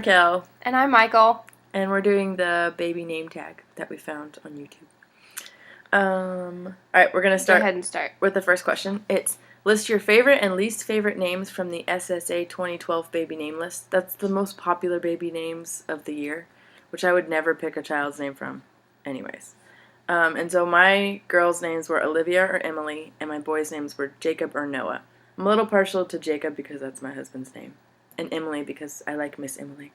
Raquel. And I'm Michael. And we're doing the baby name tag that we found on YouTube. Alright, we're going to start, Go ahead and start with the first question. It's, list your favorite and least favorite names from the SSA 2012 baby name list. That's the most popular baby names of the year, which I would never pick a child's name from anyways. And so my girls' names were Olivia or Emily, and my boys' names were Jacob or Noah. I'm a little partial to Jacob because that's my husband's name, and Emily because I like Miss Emily.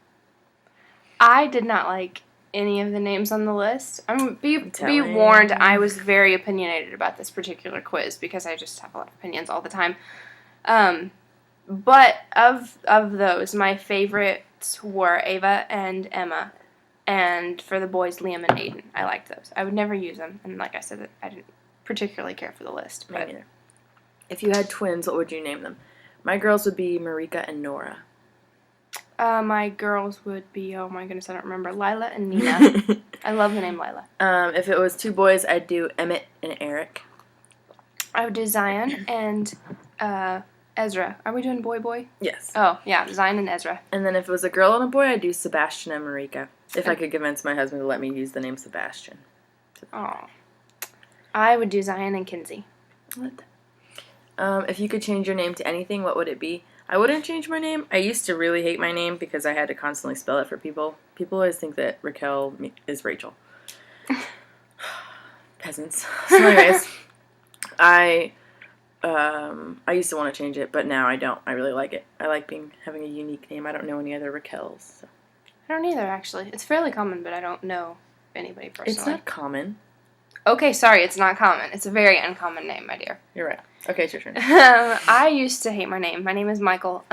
I did not like any of the names on the list. Be warned, I was very opinionated about this particular quiz because I just have a lot of opinions all the time. But of those, my favorites were Ava and Emma. And for the boys, Liam and Aiden. I liked those. I would never use them. And like I said, I didn't particularly care for the list. Me neither. If you had twins, what would you name them? My girls would be Marika and Nora. My girls would be, oh my goodness, I don't remember, Lila and Nina. I love the name Lila. If it was two boys, I'd do Emmett and Eric. I would do Zion and Ezra. Are we doing boy? Yes. Oh, yeah, Zion and Ezra. And then if it was a girl and a boy, I'd do Sebastian and Marika. If I could convince my husband to let me use the name Sebastian. Oh. I would do Zion and Kinsey. What? If you could change your name to anything, what would it be? I wouldn't change my name. I used to really hate my name because I had to constantly spell it for people. People always think that Raquel is Rachel. Peasants. So anyways, I used to want to change it, but now I don't. I really like it. I like having a unique name. I don't know any other Raquels. So. I don't either, actually. It's fairly common, but I don't know anybody personally. It's not common. Okay, sorry, it's not common. It's a very uncommon name, my dear. You're right. Okay, it's your turn. I used to hate my name. My name is Michael.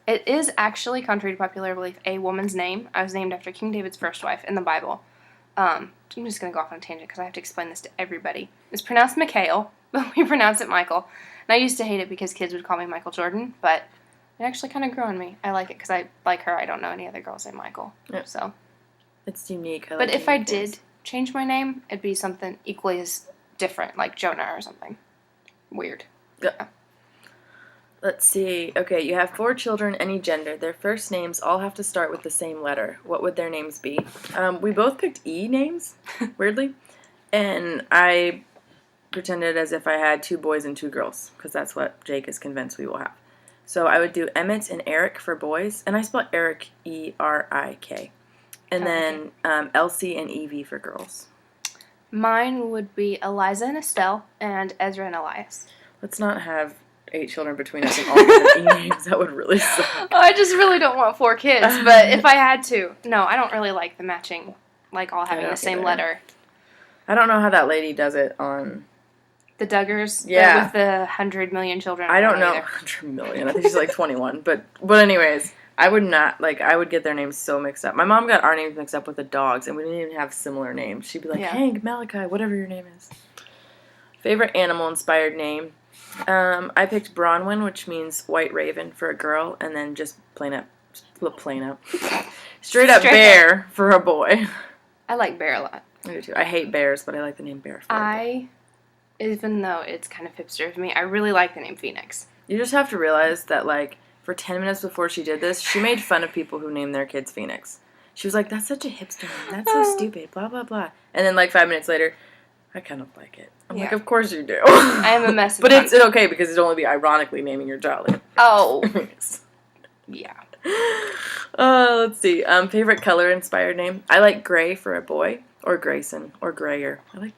It is actually, contrary to popular belief, a woman's name. I was named after King David's first wife in the Bible. I'm just going to go off on a tangent because I have to explain this to everybody. It's pronounced Mikhail, but we pronounce it Michael. And I used to hate it because kids would call me Michael Jordan, but it actually kind of grew on me. I like it because I like her. I don't know any other girls named Michael. Yep. So. It's unique. But if I did change my name, it'd be something equally as different, like Jonah or something. Weird. Yeah. Let's see. Okay, you have 4 children, any gender. Their first names all have to start with the same letter. What would their names be? We both picked E names, weirdly. And I pretended as if I had 2 boys and 2 girls, because that's what Jake is convinced we will have. So I would do Emmett and Eric for boys, and I spelled Eric E-R-I-K. And then Elsie and Evie for girls. Mine would be Eliza and Estelle, and Ezra and Elias. Let's not have 8 children between us and all the E names. That would really suck. I just really don't want 4 kids, but if I had to. No, I don't really like the matching, like all having the same letter. I don't know how that lady does it on... The Duggars? Yeah. With the 100 million children. I don't know. 100 million. I think she's like 21. But anyways... I would not, I would get their names so mixed up. My mom got our names mixed up with the dogs, and we didn't even have similar names. She'd be like, Hank, Malachi, whatever your name is. Favorite animal-inspired name? I picked Bronwyn, which means white raven for a girl, and then just straight up bear for a boy. I like bear a lot. I do too. I hate bears, but I like the name bear for a boy. Even though it's kind of hipster of me, I really like the name Phoenix. You just have to realize that, for 10 minutes before she did this, she made fun of people who named their kids Phoenix. She was like, that's such a hipster name. That's so stupid. Blah, blah, blah. And then, 5 minutes later, I kind of like it. I'm like, of course you do. I am a mess of But it's okay because it'd only be ironically naming your child. Oh. Yeah. Let's see. Favorite color-inspired name? I like Gray for a boy. Or Grayson. Or Grayer. I like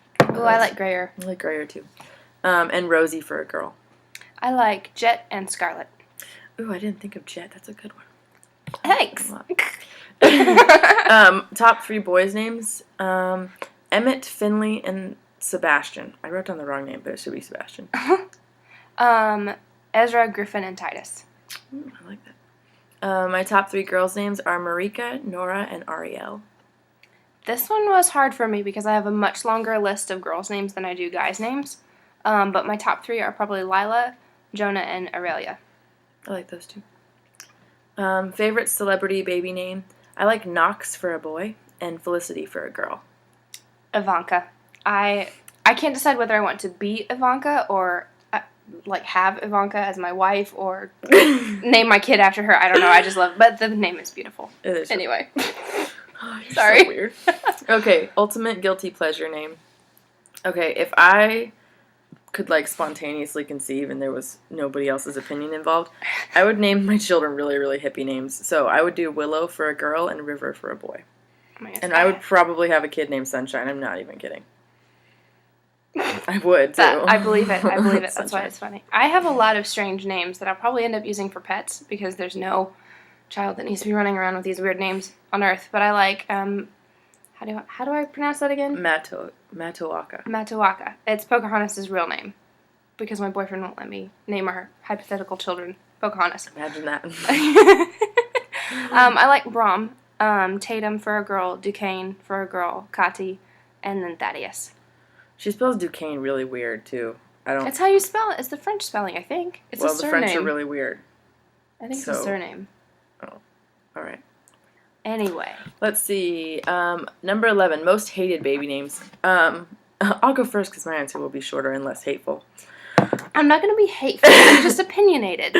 Grayer. I like Grayer, too. And Rosie for a girl. I like Jet and Scarlet. Ooh, I didn't think of Jet. That's a good one. Thanks. Top 3 boys' names. Emmett, Finley, and Sebastian. I wrote down the wrong name, but it should be Sebastian. Ezra, Griffin, and Titus. I like that. My top 3 girls' names are Marika, Nora, and Ariel. This one was hard for me because I have a much longer list of girls' names than I do guys' names. But my top 3 are probably Lila, Jonah, and Aurelia. I like those 2. Favorite celebrity baby name? I like Knox for a boy and Felicity for a girl. Ivanka. I can't decide whether I want to be Ivanka or like have Ivanka as my wife or name my kid after her. I don't know. I just love, but the name is beautiful. It is. Anyway. Oh, you're Sorry. so weird. Okay, ultimate guilty pleasure name. Okay, if I could like spontaneously conceive and there was nobody else's opinion involved, I would name my children really, really hippie names. So I would do Willow for a girl and River for a boy. Oh my gosh. And I would probably have a kid named Sunshine. I'm not even kidding. I would, too. I believe it. I believe it. That's why it's funny. I have a lot of strange names that I'll probably end up using for pets because there's no child that needs to be running around with these weird names on Earth. But I like, how do I pronounce that again? Matoaka. Matoaka. It's Pocahontas' real name because my boyfriend won't let me name our hypothetical children Pocahontas. Imagine that. I like Brahm, Tatum for a girl, Duquesne for a girl, Kati, and then Thaddeus. She spells Duquesne really weird, too. It's how you spell it. It's the French spelling, I think. It's a surname. Well, the French are really weird. I think it's a surname. Oh, all right. Anyway. Let's see. Number 11, most hated baby names. I'll go first because my answer will be shorter and less hateful. I'm not going to be hateful. I'm just opinionated.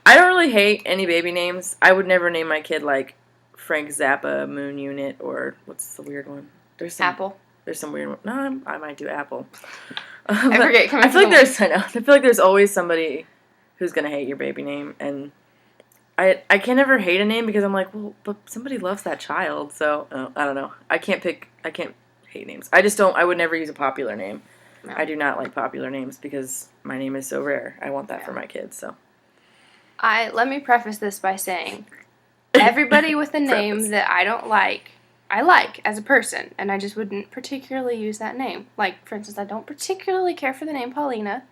I don't really hate any baby names. I would never name my kid, like, Frank Zappa, Moon Unit, or what's the weird one? Apple. There's some weird one. No, I might do Apple. I forget. I feel like there's always somebody who's going to hate your baby name, and I can never hate a name because I'm like, well, but somebody loves that child, so I don't know. I can't hate names. I would never use a popular name. No. I do not like popular names because my name is so rare. I want that for my kids, so. Let me preface this by saying, everybody with a name that I don't like, I like as a person, and I just wouldn't particularly use that name. Like, for instance, I don't particularly care for the name Paulina,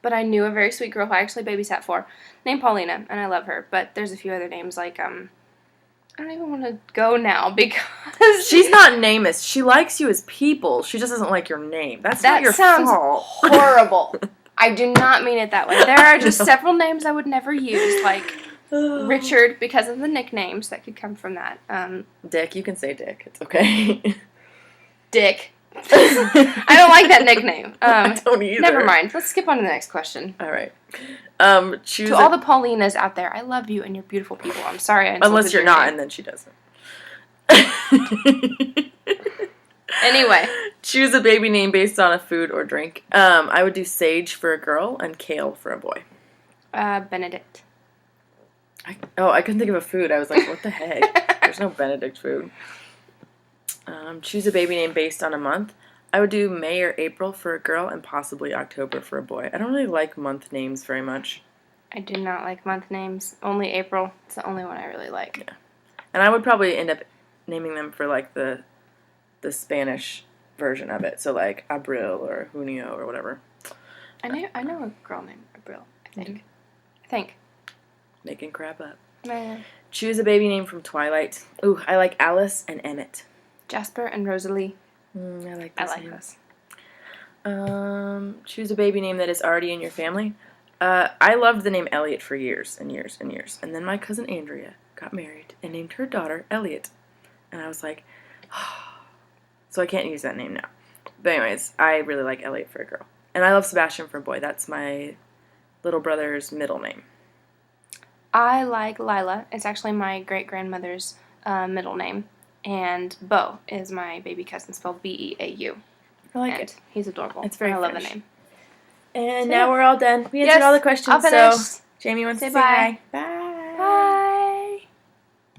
but I knew a very sweet girl who I actually babysat for, named Paulina, and I love her. But there's a few other names, like, I don't even want to go now because... She's not nameless. She likes you as people. She just doesn't like your name. That not your sounds fault. Horrible. I do not mean it that way. There are just several names I would never use, like Richard, because of the nicknames that could come from that. Dick, you can say Dick. It's okay. Dick. I don't like that nickname. I don't either. Never mind. Let's skip on to the next question. All right. To all the Paulinas out there, I love you and you're beautiful people. I'm sorry I insulted unless you're not, name. And then she doesn't. Anyway. Choose a baby name based on a food or drink. I would do Sage for a girl and Kale for a boy. Benedict. I couldn't think of a food. I was like, what the heck? There's no Benedict food. Choose a baby name based on a month. I would do May or April for a girl and possibly October for a boy. I don't really like month names very much. I do not like month names. Only April. It's the only one I really like. Yeah. And I would probably end up naming them for like the Spanish version of it. So like Abril or Junio or whatever. I know a girl named Abril, I think. Making crap up. Nah. Choose a baby name from Twilight. Ooh, I like Alice and Emmett. Jasper and Rosalie. I like those. Choose a baby name that is already in your family. I loved the name Elliot for years and years and years. And then my cousin Andrea got married and named her daughter Elliot. And I was like, oh. So I can't use that name now. But anyways, I really like Elliot for a girl. And I love Sebastian for a boy. That's my little brother's middle name. I like Lila. It's actually my great-grandmother's middle name. And Beau is my baby cousin, spelled Beau. I like it. He's adorable. It's very I love French. the name. And so now we're all done. We answered all the questions. I'll finish. So Jamie wants to say bye. bye. Bye.